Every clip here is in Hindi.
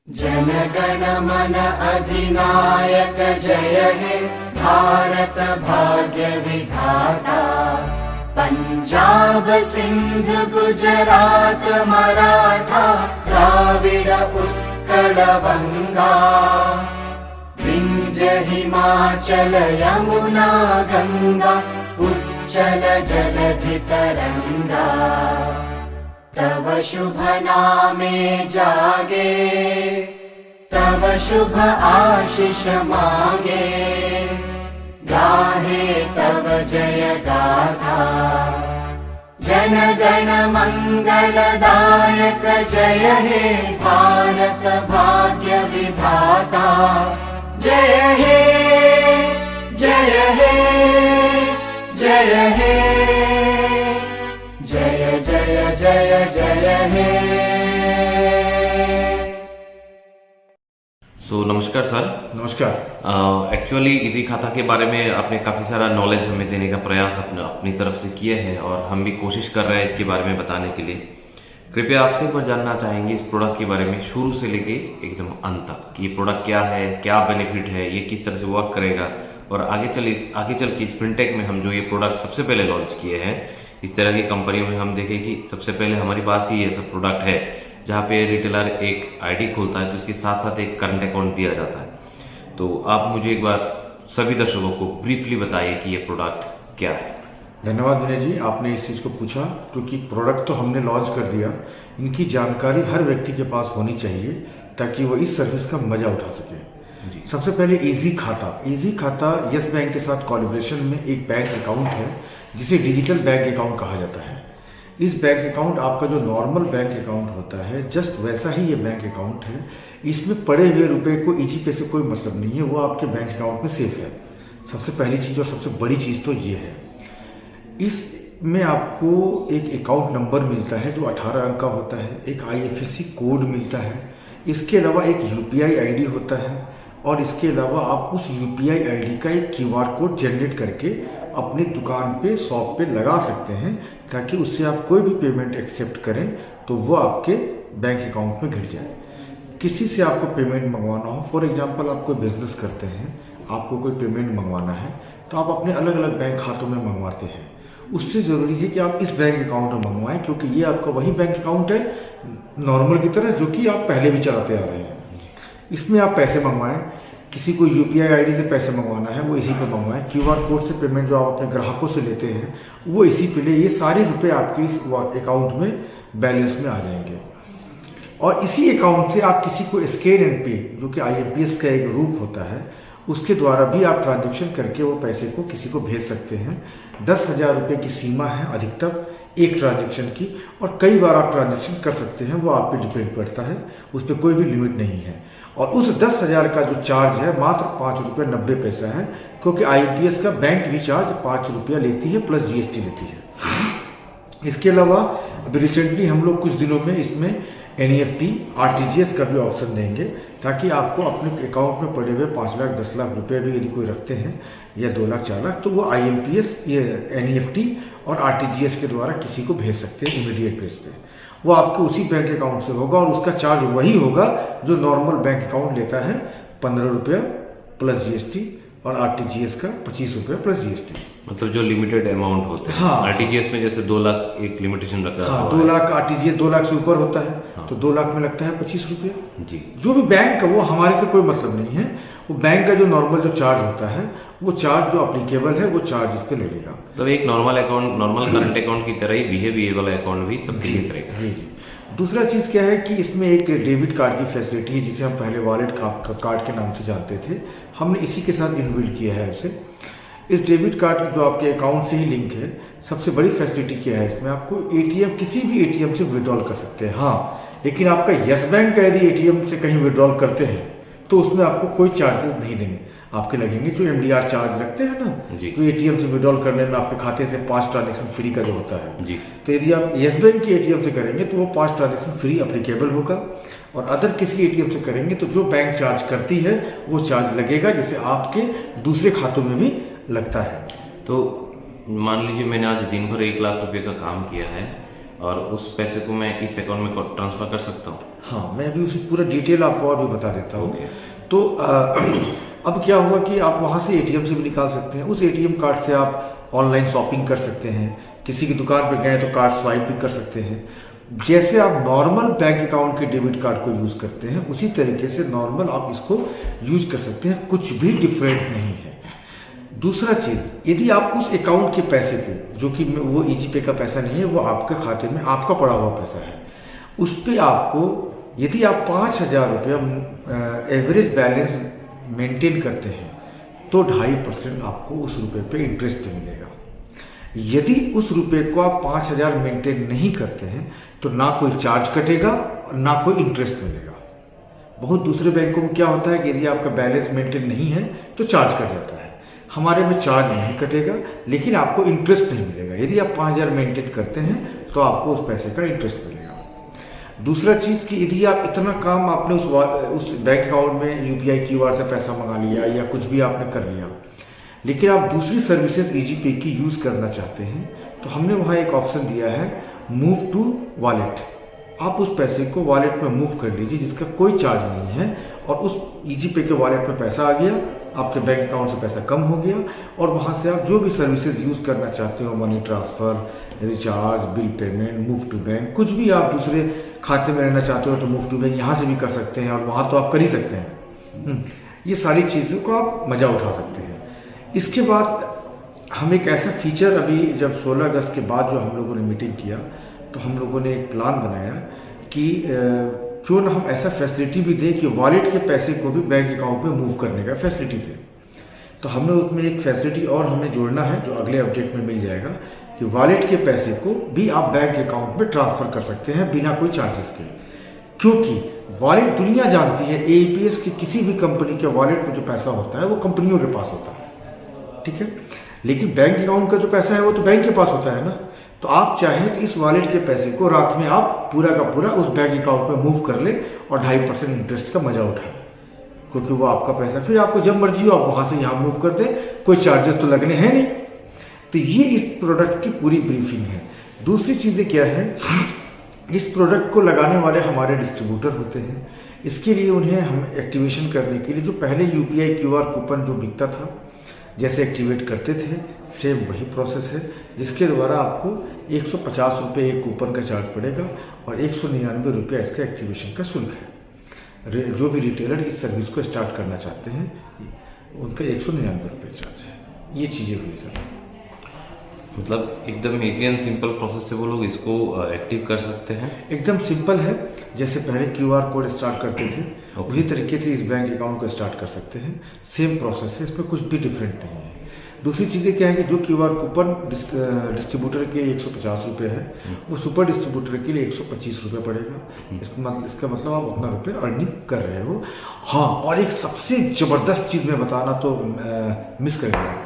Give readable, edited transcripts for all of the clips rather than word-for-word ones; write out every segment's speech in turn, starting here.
जनगण मन अधिनायक जय हे भारत भाग्य विधाता। पंजाब सिंध गुजरात मराठा द्राविड उत्कल बंगा। विंध्य हिमाचल यमुना गंगा उच्चल जलधि तरंगा। तव शुभ नामे जागे तव शुभ आशीष मांगे। गाहे तव जय गाथा जन गण मंगलदायक जय हे भारत भाग्य विधाता। जय हे जय हे जय हे जय जय जय जय हे। नमस्कार सर। नमस्कार। एक्चुअली इजी खाता के बारे में आपने काफ़ी सारा नॉलेज हमें देने का प्रयास अपनी तरफ से किए हैं और हम भी कोशिश कर रहे हैं इसके बारे में बताने के लिए। कृपया आपसे एक बार जानना चाहेंगे इस प्रोडक्ट के बारे में शुरू से लेके एकदम अंत तक कि ये प्रोडक्ट क्या है, क्या बेनिफिट है, ये किस तरह से वर्क करेगा और आगे चल के इस फिनटेक में हम जो ये प्रोडक्ट सबसे पहले लॉन्च किए हैं, इस तरह की कंपनियों में हम देखें कि सबसे पहले हमारे पास ही ये सब प्रोडक्ट है जहाँ पे रिटेलर एक आईडी खोलता है तो इसके साथ साथ एक करंट अकाउंट दिया जाता है। तो आप मुझे एक बार सभी दर्शकों को ब्रीफली बताइए कि ये प्रोडक्ट क्या है। धन्यवाद विनय जी, आपने इस चीज़ को पूछा क्योंकि प्रोडक्ट तो हमने लॉन्च कर दिया, इनकी जानकारी हर व्यक्ति के पास होनी चाहिए ताकि वो इस सर्विस का मजा उठा सके। सबसे पहले इजी खाता यस बैंक के साथ कोलैबोरेशन में एक बैंक अकाउंट है जिसे डिजिटल बैंक अकाउंट कहा जाता है। इस बैंक अकाउंट आपका जो नॉर्मल बैंक अकाउंट होता है जस्ट वैसा ही ये बैंक अकाउंट है। इसमें पड़े हुए रुपए को इजी पे से कोई मतलब नहीं है, वो आपके बैंक अकाउंट में सेफ है। सबसे पहली चीज़ और सबसे बड़ी चीज़ तो ये है, इसमें आपको एक अकाउंट नंबर मिलता है जो 18 अंक का होता है, एक IFSC कोड मिलता है, इसके अलावा एक UPI ID होता है और इसके अलावा आप उस UPI ID का एक QR कोड जनरेट करके अपनी दुकान पे शॉप पे लगा सकते हैं ताकि उससे आप कोई भी पेमेंट एक्सेप्ट करें तो वो आपके बैंक अकाउंट में गिर जाए। किसी से आपको पेमेंट मंगवाना हो, फॉर एग्जांपल आप कोई बिजनेस करते हैं, आपको कोई पेमेंट मंगवाना है तो आप अपने अलग अलग बैंक खातों में मंगवाते हैं। उससे ज़रूरी है कि आप इस बैंक अकाउंट में मंगवाएं क्योंकि ये आपका वही बैंक अकाउंट है नॉर्मल की तरह जो कि आप पहले भी चलाते आ रहे हैं। इसमें आप पैसे मंगवाएं, किसी को UPI ID से पैसे मंगवाना है वो इसी पे मंगवाएं, QR कोड से पेमेंट जो आप अपने ग्राहकों से लेते हैं वो इसी पे ले। ये सारे रुपए आपके इस अकाउंट में बैलेंस में आ जाएंगे और इसी अकाउंट से आप किसी को स्कैन एंड पे जो कि IMPS का एक रूप होता है उसके द्वारा भी आप ट्रांजेक्शन करके वो पैसे को किसी को भेज सकते हैं। 10,000 रुपये की सीमा है अधिकतम एक ट्रांजेक्शन की और कई बार आप ट्रांजेक्शन कर सकते हैं, वो आप पे डिपेंड करता है, उस पर कोई भी लिमिट नहीं है। और उस 10,000 का जो चार्ज है मात्र 5 रुपये 90 पैसा है क्योंकि IMPS का बैंक भी चार्ज 5 रुपया लेती है प्लस GST लेती है। इसके अलावा अभी रिसेंटली हम लोग कुछ दिनों में इसमें NEFT RTGS का भी ऑप्शन देंगे ताकि आपको अपने अकाउंट में पड़े हुए 5 लाख 10 लाख रुपए भी यदि कोई रखते हैं या 2 लाख 4 लाख तो वो IMPS ये NEFT और RTGS के द्वारा किसी को भेज सकते हैं इमीडिएट बेस पे। वो आपके उसी बैंक अकाउंट से होगा और उसका चार्ज वही होगा जो नॉर्मल बैंक अकाउंट लेता है, 15 रुपया प्लस GST और RTGS का 25 रुपया प्लस GST। मतलब जो लिमिटेड अमाउंट होते हैं। हाँ। RTGS में जैसे 2 लाख एक लिमिटेशन रखा है। हाँ, 2 लाख RTGS 2 लाख से ऊपर होता है। हाँ। तो 2 लाख में लगता है 25 रुपया जी। जो भी बैंक का वो हमारे से कोई मतलब नहीं है, वो बैंक का जो नॉर्मल जो चार्ज होता है वो चार्ज जो अप्लीकेबल है वो चार्ज इस पे लगेगा। तो एक normal account normal current account की तरह ही बिहेव ये वाला अकाउंट भी सबके लिए करेगा। दूसरा चीज़ क्या है कि इसमें एक डेबिट कार्ड की फैसिलिटी है जिसे हम पहले वॉलेट कार्ड के नाम से जानते थे, हमने इसी के साथ इनबिल्ड किया है उसे। इस डेबिट कार्ड जो आपके अकाउंट से ही लिंक है, सबसे बड़ी फैसिलिटी क्या है इसमें, आपको ATM किसी भी ATM से विड्रॉल कर सकते हैं। हाँ, लेकिन आपका यस बैंक का यदि ATM से कहीं विड्रॉल करते हैं तो उसमें आपको कोई चार्जेस नहीं देंगे, आपके लगेंगे जो MDR चार्ज रखते हैं ना, तो ATM से विड्रॉल करने में आपके खाते से 5 ट्रांजेक्शन फ्री का जो होता है जी। तो यदि आप यस बैंक के ATM से करेंगे तो वो 5 ट्रांजेक्शन फ्री अप्लीकेबल होगा और अदर किसी ATM से करेंगे तो जो बैंक चार्ज करती है वो चार्ज लगेगा जैसे आपके दूसरे खातों में भी लगता है। तो मान लीजिए मैंने आज दिन भर 1 लाख रुपए का काम किया है और उस पैसे को मैं इस अकाउंट में ट्रांसफर कर सकता हूँ? हाँ, मैं अभी उसी पूरा डिटेल आपको और भी बता देता हूँ। Okay. तो अब क्या हुआ कि आप वहाँ से एटीएम से भी निकाल सकते हैं। उस एटीएम कार्ड से आप ऑनलाइन शॉपिंग कर सकते हैं, किसी की दुकान पर गए तो कार्ड स्वाइप भी कर सकते हैं। जैसे आप नॉर्मल बैंक अकाउंट के डेबिट कार्ड को यूज़ करते हैं उसी तरीके से नॉर्मल आप इसको यूज कर सकते हैं, कुछ भी डिफरेंट नहीं है। दूसरा चीज़, यदि आप उस अकाउंट के पैसे को, जो कि वो ईजी पे का पैसा नहीं है, वो आपके खाते में आपका पड़ा हुआ पैसा है, उस पर आपको यदि आप 5,000 रुपया एवरेज बैलेंस मेंटेन करते हैं तो 2.5% आपको उस रुपये पे इंटरेस्ट मिलेगा। यदि उस रुपये को आप 5,000 मेंटेन नहीं करते हैं तो ना कोई चार्ज कटेगा ना कोई इंटरेस्ट मिलेगा। बहुत दूसरे बैंकों में क्या होता है कि यदि आपका बैलेंस मेंटेन नहीं है तो चार्ज कट जाता है। हमारे में चार्ज नहीं कटेगा लेकिन आपको इंटरेस्ट नहीं मिलेगा। यदि आप 5,000 मेंटेन करते हैं तो आपको उस पैसे का इंटरेस्ट मिलेगा। दूसरा चीज़ कि यदि आप इतना काम आपने उस बैंक अकाउंट में UPI QR से पैसा मंगा लिया या कुछ भी आपने कर लिया, लेकिन आप दूसरी सर्विसेज ईजी पे की यूज़ करना चाहते हैं तो हमने वहाँ एक ऑप्शन दिया है मूव टू वॉलेट। आप उस पैसे को वॉलेट में मूव कर लीजिए जिसका कोई चार्ज नहीं है और उस ईजी पे के वॉलेट में पैसा आ गया, आपके बैंक अकाउंट से पैसा कम हो गया और वहाँ से आप जो भी सर्विसेज यूज़ करना चाहते हो, money transfer, recharge, bill payment, move to bank, कुछ भी आप दूसरे खाते में रहना चाहते हो तो मूव टू बैंक यहाँ से भी कर सकते हैं और वहाँ तो आप कर ही सकते हैं। ये सारी चीज़ों को आप मज़ा उठा सकते हैं। इसके बाद हम एक ऐसा फीचर अभी जब 16 अगस्त के बाद जो हम लोगों ने मीटिंग किया तो हम लोगों ने एक प्लान बनाया कि क्यों ना हम ऐसा फैसिलिटी भी दें कि वॉलेट के पैसे को भी बैंक अकाउंट में मूव करने का फैसिलिटी दें। तो हमने उसमें एक फैसिलिटी और हमें जोड़ना है जो अगले अपडेट में मिल जाएगा कि वॉलेट के पैसे को भी आप बैंक अकाउंट में ट्रांसफ़र कर सकते हैं बिना कोई चार्जेस के। क्योंकि वॉलेट दुनिया जानती है APS की किसी भी कंपनी के वॉलेट में जो पैसा होता है वो कंपनियों के पास होता है, ठीक है, लेकिन बैंक अकाउंट का जो पैसा है वो तो बैंक के पास होता है ना। तो आप चाहें तो इस वॉलेट के पैसे को रात में आप पूरा का पूरा उस बैंक अकाउंट में मूव कर ले और 2.5% इंटरेस्ट का मजा उठाएं, क्योंकि वो आपका पैसा फिर आपको जब मर्जी हो आप वहां से यहाँ मूव कर दे, कोई चार्जेस तो लगने हैं नहीं। तो ये इस प्रोडक्ट की पूरी ब्रीफिंग है। दूसरी चीज़ें क्या है, इस प्रोडक्ट को लगाने वाले हमारे डिस्ट्रीब्यूटर होते हैं। इसके लिए उन्हें हम एक्टिवेशन करने के लिए जो पहले UPI QR कूपन जो बिकता था जैसे एक्टिवेट करते थे, सेम वही प्रोसेस है जिसके द्वारा आपको 150 रुपये एक कूपन का चार्ज पड़ेगा और 199 रुपया इसका एक्टिवेशन का शुल्क है। जो भी रिटेलर इस सर्विस को स्टार्ट करना चाहते हैं उनका 199 रुपये चार्ज है। ये चीज़ें हुई सर। मतलब एकदम इजी एंड सिंपल प्रोसेस से वो लोग इसको एक्टिव कर सकते हैं। एकदम सिंपल है, जैसे पहले QR कोड स्टार्ट करते थे उसी तरीके से इस बैंक अकाउंट को स्टार्ट कर सकते हैं। सेम प्रोसेस है, इसमें कुछ भी डिफरेंट नहीं है। दूसरी चीज़ें क्या है कि जो QR कूपन डिस्ट्रीब्यूटर के 150 रुपये है वो सुपर डिस्ट्रीब्यूटर के लिए 125 रुपये पड़ेगा। इसका मतलब आप उतना रुपये अर्निंग कर रहे हो। हाँ, और एक सबसे ज़बरदस्त चीज़ मैं बताना तो मिस कर गया।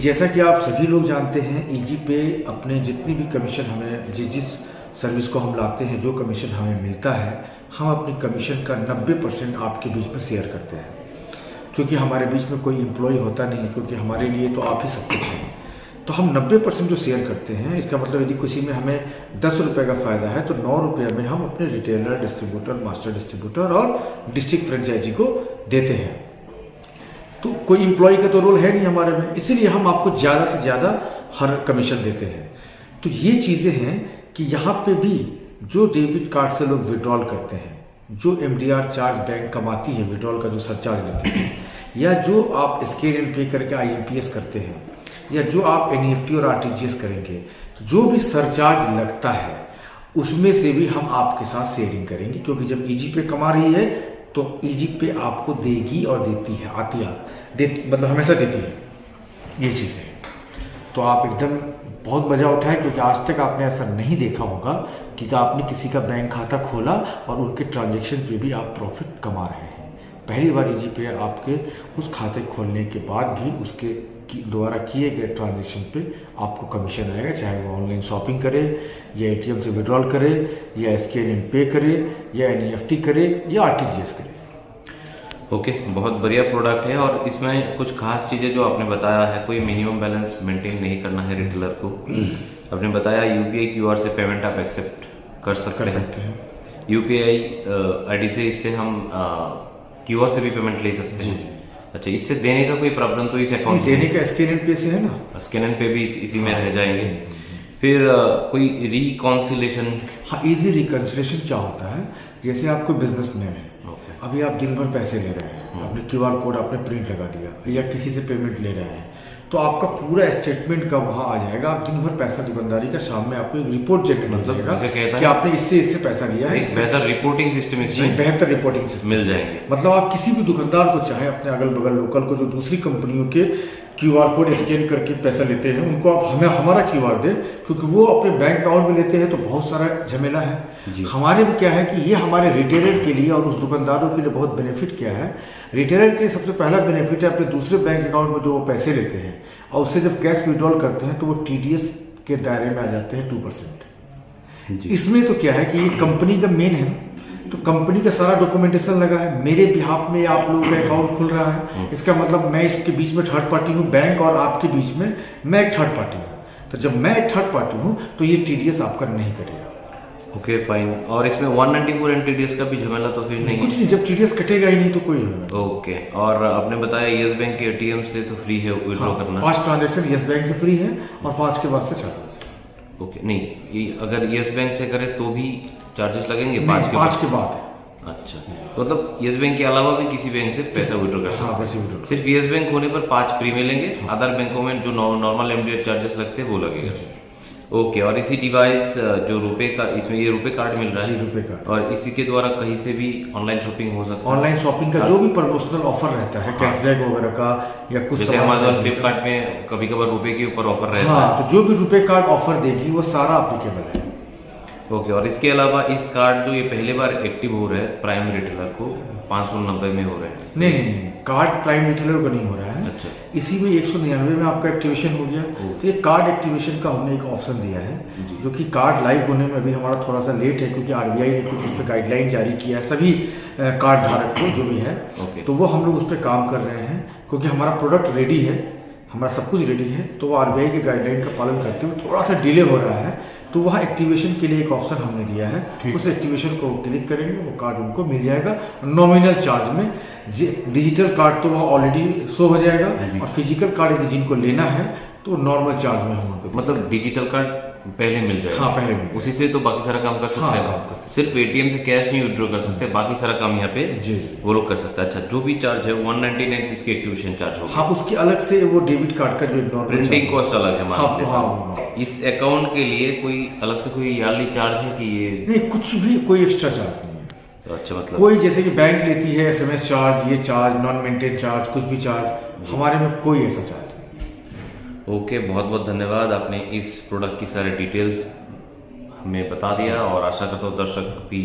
जैसा कि आप सभी लोग जानते हैं ईजी पे अपने जितनी भी कमीशन हमें जिस सर्विस को हम लाते हैं जो कमीशन हमें मिलता है हम अपनी कमीशन का 90% आपके बीच में शेयर करते हैं, क्योंकि हमारे बीच में कोई एम्प्लॉय होता नहीं है, क्योंकि हमारे लिए तो आप ही सब कुछ हैं। तो हम 90% जो शेयर करते हैं, इसका मतलब यदि किसी में हमें 10 रुपये का फ़ायदा है तो 9 रुपये में हम अपने रिटेलर, डिस्ट्रीब्यूटर, मास्टर डिस्ट्रीब्यूटर और डिस्ट्रिक्ट फ्रेंचाइजी को देते हैं। तो कोई एम्प्लॉय का तो रोल है नहीं हमारे में, इसीलिए हम आपको ज़्यादा से ज़्यादा हर कमीशन देते हैं। तो ये चीज़ें हैं कि यहाँ पे भी जो डेबिट कार्ड से लोग विड्रॉल करते हैं, जो MDR चार्ज बैंक कमाती है, विड्रॉल का जो सरचार्ज लेते हैं, या जो आप स्कैन एंड पे करके IMPS करते हैं, या जो आप NEFT और RTGS करेंगे, तो जो भी सरचार्ज लगता है उसमें से भी हम आपके साथ शेयरिंग करेंगे। क्योंकि जब ईजी पे कमा रही है तो ईजी पे आपको देगी और देती है, मतलब हमेशा देती है। ये चीज़ है, तो आप एकदम बहुत मज़ा उठाएं, क्योंकि आज तक आपने ऐसा नहीं देखा होगा कि आपने किसी का बैंक खाता खोला और उनके ट्रांजैक्शन पे भी आप प्रॉफिट कमा रहे हैं। पहली बार ईजी पे आपके उस खाते खोलने के बाद भी उसके द्वारा किए गए ट्रांजैक्शन पे आपको कमीशन आएगा, चाहे वो ऑनलाइन शॉपिंग करे या ATM से विड्रॉल करे या स्कैन एंड पे करे या NEFT करे या RTGS करे। ओके, बहुत बढ़िया प्रोडक्ट है। और इसमें कुछ खास चीज़ें जो आपने बताया है, कोई मिनिमम बैलेंस मेंटेन नहीं करना है रिटेलर को। आपने बताया UPI QR से पेमेंट आप एक्सेप्ट कर सकते हैं। यूपीआई आईडी से इससे हम क्यूआर से भी पेमेंट ले सकते हैं। अच्छा, इससे देने का कोई प्रावधान तो इस अकाउंट देने का स्कैन एंड पे से है ना, स्कैन एंड पे भी इसी में रह जाएंगे। फिर कोई रिकॉन्सिलेशन? हाँ, इजी रिकंसिलेशन क्या होता है, जैसे आप कोई बिजनेसमैन है, अभी आप दिन भर पैसे ले रहे हैं, आपने क्यूआर कोड आपने प्रिंट लगा दिया या किसी से पेमेंट ले रहे हैं, तो आपका पूरा स्टेटमेंट का वहां आ जाएगा। आप दिन भर पैसा दुकानदारी का, शाम में आपको एक रिपोर्ट जनरेट मतलब कि आपने इससे पैसा लिया है। बेहतर रिपोर्टिंग सिस्टम इसमें, बेहतर रिपोर्टिंग सिस्टम मिल जाएंगे। मतलब आप किसी भी दुकानदार को, चाहे अपने अगल बगल लोकल को, जो दूसरी कंपनियों के क्यूआर कोड स्कैन करके पैसा लेते हैं, उनको आप हमें हमारा क्यूआर दे, क्योंकि वो अपने बैंक अकाउंट में लेते हैं तो बहुत सारा झमेला है। हमारे में क्या है कि ये हमारे रिटेलर के लिए और उस दुकानदारों के लिए बहुत बेनिफिट क्या है। रिटेलर के लिए सबसे पहला बेनिफिट है, अपने दूसरे बैंक अकाउंट में जो वो पैसे लेते हैं और उससे जब कैश विड्रॉल करते हैं तो वो टीडीएस के दायरे में आ जाते हैं 2%। इसमें तो क्या है कि ये कंपनी का मेन है, तो कंपनी का सारा डॉक्यूमेंटेशन लगा है, मेरे बिहाफ में आप लोगों का अकाउंट खुल रहा है। इसका मतलब मैं इसके बीच में थर्ड पार्टी हूँ, बैंक और आपके बीच में मैं एक थर्ड पार्टी हूँ। तो जब मैं एक थर्ड पार्टी हूँ तो ये टीडीएस आपका नहीं कटेगा। Okay, fine. और इसमें 194 एंड टीडीएस का भी झमेला तो फिर नहीं? कुछ नहीं, जब टीडीएस कटेगा ही नहीं तो कोई नहीं। ओके, और आपने बताया यस बैंक के एटीएम से तो फ्री है विड्रॉ करना? 5 ट्रांजेक्शन यस बैंक से फ्री है और 5 के बाद से चार्जेस। ओके, नहीं अगर यस बैंक से करे तो भी चार्जेस लगेंगे? 5 के बाद। अच्छा, मतलब यस बैंक के अलावा भी किसी बैंक से पैसा विड्रॉ कर सकते हैं? सिर्फ यस बैंक होने पर 5 फ्री मिलेंगे, अदर बैंकों में जो नॉर्मल एमडीएच चार्जेस लगते हैं वो लगेगा। ओके, और इसी डिवाइस जो रुपए का, इसमें ये रुपए कार्ड मिल रहा है? रुपए कार्ड। और इसी के द्वारा कहीं से भी ऑनलाइन शॉपिंग हो सकती है? ऑनलाइन शॉपिंग का जो भी प्रमोशनल ऑफर रहता है, कैशबैक वगैरह का या कुछ, जैसे अमेज़न फ्लिपकार्ट में कभी कभार रुपए के ऊपर ऑफर रहता है, तो जो भी रुपए कार्ड ऑफर देगी वो सारा एप्लीकेबल है। ओके, और इसके अलावा इस कार्ड जो ये पहले बार एक्टिव हो रहा है प्राइम रिटेलर को 590 में हो रहा है? नहीं, कार्ड प्राइम रिटेलर को नहीं हो रहा है। अच्छा, इसी में 199 में आपका एक्टिवेशन हो गया। तो ये कार्ड एक्टिवेशन का हमने एक ऑप्शन दिया है, जो कि कार्ड लाइव होने में अभी हमारा थोड़ा सा लेट है, क्योंकि आरबीआई ने कुछ उस पर गाइडलाइन जारी किया है सभी कार्ड धारक को जो भी है। तो वो हम लोग उस पर काम कर रहे हैं, क्योंकि हमारा प्रोडक्ट रेडी है, हमारा सब कुछ रेडी है। तो आरबीआई के गाइडलाइन का पालन करते हुए थोड़ा सा डिले हो रहा है, तो वहाँ एक्टिवेशन के लिए एक ऑप्शन हमने दिया है। उस एक्टिवेशन को क्लिक करेंगे, वो कार्ड उनको मिल जाएगा नॉमिनल चार्ज में। डिजिटल कार्ड तो वह ऑलरेडी शो हो जाएगा, और फिजिकल कार्ड यदि जिनको लेना है तो नॉर्मल चार्ज में हम उनको, मतलब डिजिटल कार्ड पहले मिल जाएगा? हाँ, पहले मिल। उसी से तो बाकी सारा काम कर सकते हैं? सिर्फ एटीएम से कैश नहीं विड्रॉ कर सकते, बाकी सारा काम यहाँ पे वो लोग कर सकते हैं। अच्छा, जो भी चार्ज है 199 इसकी एक्टिवेशन चार्ज होगा? हाँ, उसकी अलग से वो डेबिट कार्ड का जो नॉर्मल प्रिंटिंग कॉस्ट अलग है हमारे। हाँ, इस अकाउंट के लिए कोई अलग से कोई ईयरली चार्ज है कि ये नहीं? कुछ भी कोई एक्स्ट्रा चार्ज नहीं है। तो अच्छा, मतलब कोई जैसे कि बैंक लेती है SMS चार्ज, ये चार्ज, नॉन मेंटेन चार्ज, कुछ भी चार्ज, हमारे में कोई ऐसा चार्ज नहीं। ओके, बहुत बहुत धन्यवाद, आपने इस प्रोडक्ट की सारे डिटेल्स हमें बता दिया, और आशा करता हूँ दर्शक भी